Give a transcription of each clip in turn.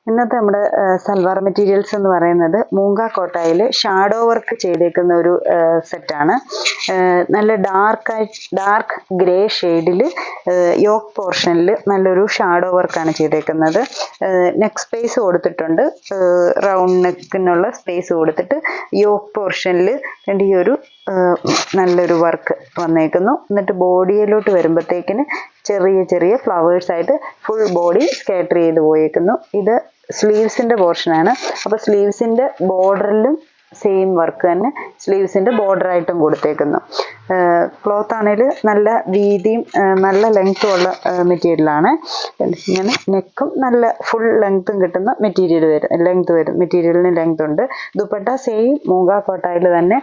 ഇന്നത്തെ നമ്മുടെ സൽവാർ മെറ്റീരിയൽസ് എന്ന് പറയുന്നത് മൂംഗ കോട്ടായിൽ ഷാഡോ വർക്ക് ചെയ്തേക്കുന്ന ഒരു സെറ്റാണ്. നല്ല ഡാർക്ക് ഗ്രേ ഷെയ്ഡിൽ യോക്ക് പോർഷനിൽ നല്ലൊരു ഷാഡോ വർക്കാണ് ചെയ്തേക്കുന്നത്. നെക്ക് സ്പേസ് കൊടുത്തിട്ടുണ്ട്, റൗണ്ട് നെക്കിനുള്ള സ്പേസ് കൊടുത്തിട്ട് യോക്ക് പോർഷനിൽ ഈ ഒരു നല്ലൊരു വർക്ക് വന്നേക്കുന്നു. എന്നിട്ട് ബോഡിയിലോട്ട് വരുമ്പോഴത്തേക്കിന് ചെറിയ ചെറിയ ഫ്ലവേഴ്സ് ആയിട്ട് ഫുൾ ബോഡി സ്കാറ്റർ ചെയ്ത് പോയേക്കുന്നു. ഇത് സ്ലീവ്സിന്റെ പോർഷനാണ്. അപ്പോൾ സ്ലീവ്സിന്റെ ബോർഡറിലും സെയിം വർക്ക് തന്നെ സ്ലീവ്സിന്റെ ബോർഡർ ആയിട്ടും കൊടുത്തേക്കുന്നു. ക്ലോത്ത് ആണെങ്കിൽ നല്ല വീതിയും നല്ല ലെങ്ത്തും ഉള്ള മെറ്റീരിയലാണ്. ഇങ്ങനെ നെക്കും നല്ല ഫുൾ ലെങ്ത്തും കിട്ടുന്ന മെറ്റീരിയലിന് ലെങ്ത് ഉണ്ട്. ദുപ്പട്ട സെയിം മൂംഗ കോട്ടായിൽ തന്നെ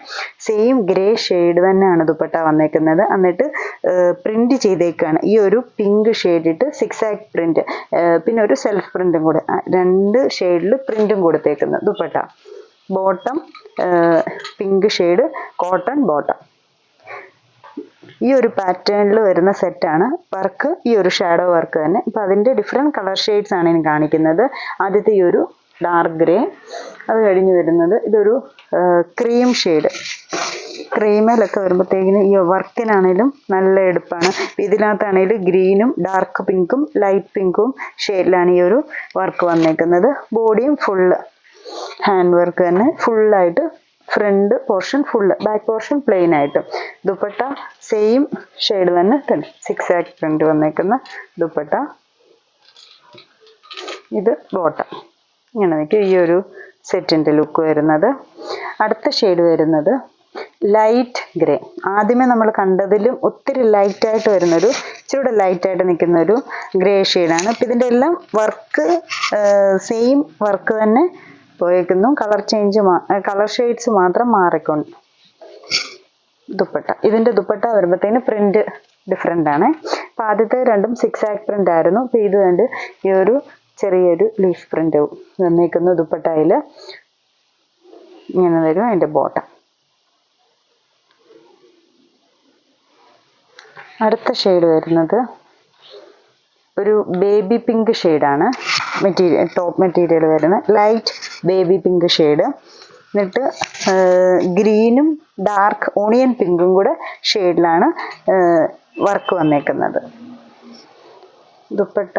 സെയിം ഗ്രേ ഷെയ്ഡ് തന്നെയാണ് ദുപ്പട്ട വന്നേക്കുന്നത്. എന്നിട്ട് പ്രിന്റ് ചെയ്തേക്കാണ് ഈ ഒരു പിങ്ക് ഷെയ്ഡിട്ട് സിക്സാക് പ്രിന്റ്, പിന്നെ ഒരു സെൽഫ് പ്രിന്റും കൂടെ, 2 ഷെയ്ഡിൽ പ്രിന്റും കൊടുത്തേക്കുന്നത്. Dupatta bottom pink shade cotton bottom. ഈ ഒരു പാറ്റേണിൽ വരുന്ന സെറ്റാണ് വർക്ക്. ഈ ഒരു ഷാഡോ വർക്ക് തന്നെ. അപ്പം അതിൻ്റെ ഡിഫറെൻറ്റ് കളർ ഷെയ്ഡ്സ് ആണ് ഇനി കാണിക്കുന്നത്. ആദ്യത്തെ ഈ ഒരു ഡാർക്ക് ഗ്രേ, അത് കഴിഞ്ഞ് വരുന്നത് ഇതൊരു ക്രീം ഷെയ്ഡ്. ക്രീമിലൊക്കെ വരുമ്പോഴത്തേക്കിന് ഈ വർക്കിനാണേലും നല്ല എടുപ്പാണ്. ഇതിനകത്താണേലും ഗ്രീനും ഡാർക്ക് പിങ്കും ലൈറ്റ് പിങ്കും ഷെയ്ഡിലാണ് ഈ ഒരു വർക്ക് വന്നേക്കുന്നത്. ബോഡിയും ഫുള്ള് ഹാൻഡ് വർക്ക് തന്നെ ഫുള്ളായിട്ട്, front portion full, back portion plain ആയിട്ട്. ദുപ്പട്ട സെയിം ഷെയ്ഡ് തന്നെ, സിക്സാക് പ്രിന്റ് വന്നേക്കുന്ന ദുപ്പട്ട. ഇത് ബോട്ടം. ഇങ്ങനെ നിൽക്കും ഈ ഒരു സെറ്റിൻ്റെ ലുക്ക് വരുന്നത്. അടുത്ത ഷെയ്ഡ് വരുന്നത് ലൈറ്റ് ഗ്രേ. ആദ്യമേ നമ്മൾ കണ്ടതിലും ഒത്തിരി ലൈറ്റായിട്ട് വരുന്നൊരു, ഇച്ചിരി ലൈറ്റായിട്ട് നിൽക്കുന്ന ഒരു ഗ്രേ ഷെയ്ഡാണ്. അപ്പം ഇതിൻ്റെ എല്ലാം വർക്ക് സെയിം വർക്ക് തന്നെ പോയേക്കുന്നു. കളർ ഷെയ്ഡ്സ് മാത്രം മാറിക്കൊണ്ട്. ദുപ്പട്ട, ഇതിൻ്റെ ദുപ്പട്ട വരുമ്പോഴത്തേന് പ്രിന്റ് ഡിഫറെൻ്റ് ആണ്. അപ്പം ആദ്യത്തെ രണ്ടും സിക്സാക് പ്രിന്റ് ആയിരുന്നു. അപ്പം ഇത് കണ്ട് ഈ ഒരു ചെറിയൊരു ലീഫ് പ്രിന്റ് വന്നേക്കുന്നു ദുപ്പട്ടയിൽ. ഇങ്ങനെ വരും അതിൻ്റെ ബോട്ടം. അടുത്ത ഷെയ്ഡ് വരുന്നത് ഒരു ബേബി പിങ്ക് ഷെയ്ഡാണ് ടോപ്പ് മെറ്റീരിയൽ വരുന്നത്. Light baby pink shade. എന്നിട്ട് ഗ്രീനും ഡാർക്ക് ഓണിയൻ പിങ്കും കൂടെ ഷെയ്ഡിലാണ് വർക്ക് വന്നേക്കുന്നത്. ദുപ്പട്ട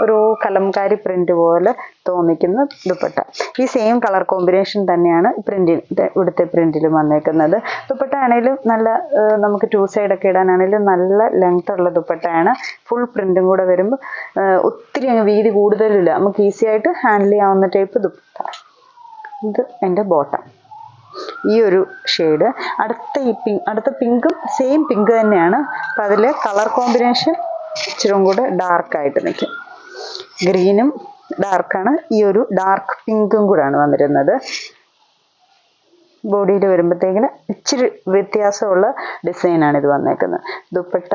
ഒരു കലംകാരി പ്രിന്റ് പോലെ തോന്നിക്കുന്ന ദുപ്പട്ട. ഈ സെയിം കളർ കോമ്പിനേഷൻ തന്നെയാണ് ഇവിടുത്തെ പ്രിന്റിലും വന്നേക്കുന്നത്. ദുപ്പട്ട ആണെങ്കിലും നല്ല, നമുക്ക് 2 സൈഡൊക്കെ ഇടാനാണെങ്കിലും നല്ല ലെങ്ത് ഉള്ള ദുപ്പട്ടയാണ്. ഫുൾ പ്രിന്റും കൂടെ വരുമ്പോൾ ഒത്തിരി അങ്ങ് വീതി കൂടുതലില്ല, നമുക്ക് ഈസി ആയിട്ട് ഹാൻഡിൽ ചെയ്യാവുന്ന ടൈപ്പ് ദുപ്പട്ട. ഇത് എൻ്റെ ബോട്ടം. ഈ ഒരു ഷെയ്ഡ്. അടുത്ത പിങ്കും സെയിം പിങ്ക് തന്നെയാണ്. അപ്പം അതിലെ കളർ കോമ്പിനേഷൻ ഇച്ചിരി കൂടെ ഡാർക്കായിട്ട് നിൽക്കും. ഗ്രീനും ഡാർക്കാണ്, ഈ ഒരു ഡാർക്ക് പിങ്കും കൂടെയാണ് വന്നിരുന്നത്. ബോഡിയിൽ വരുമ്പോഴത്തേക്കിന് ഇച്ചിരി വ്യത്യാസമുള്ള ഡിസൈനാണ് ഇത് വന്നേക്കുന്നത്. ദുപ്പട്ട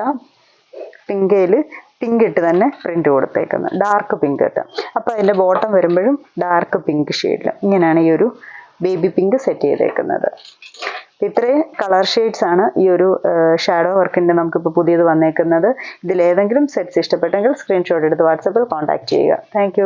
പിങ്ക് ഇട്ട് തന്നെ പ്രിന്റ് കൊടുത്തേക്കുന്നത്, ഡാർക്ക് പിങ്ക് ഇട്ട്. അപ്പോൾ അതിൻ്റെ ബോട്ടം വരുമ്പോഴും ഡാർക്ക് പിങ്ക് ഷെയ്ഡിൽ. ഇങ്ങനെയാണ് ഈ ഒരു ബേബി പിങ്ക് സെറ്റ് ചെയ്തേക്കുന്നത്. ഇത്രയും കളർ ഷെയ്ഡ്സ് ആണ് ഈ ഒരു ഷാഡോ വർക്കിൻ്റെ നമുക്കിപ്പോൾ പുതിയത് വന്നേക്കുന്നത്. ഇതിലേതെങ്കിലും സെറ്റ്സ് ഇഷ്ടപ്പെട്ടെങ്കിൽ സ്ക്രീൻഷോട്ട് എടുത്ത് വാട്സാപ്പിൽ കോൺടാക്ട് ചെയ്യുക. താങ്ക്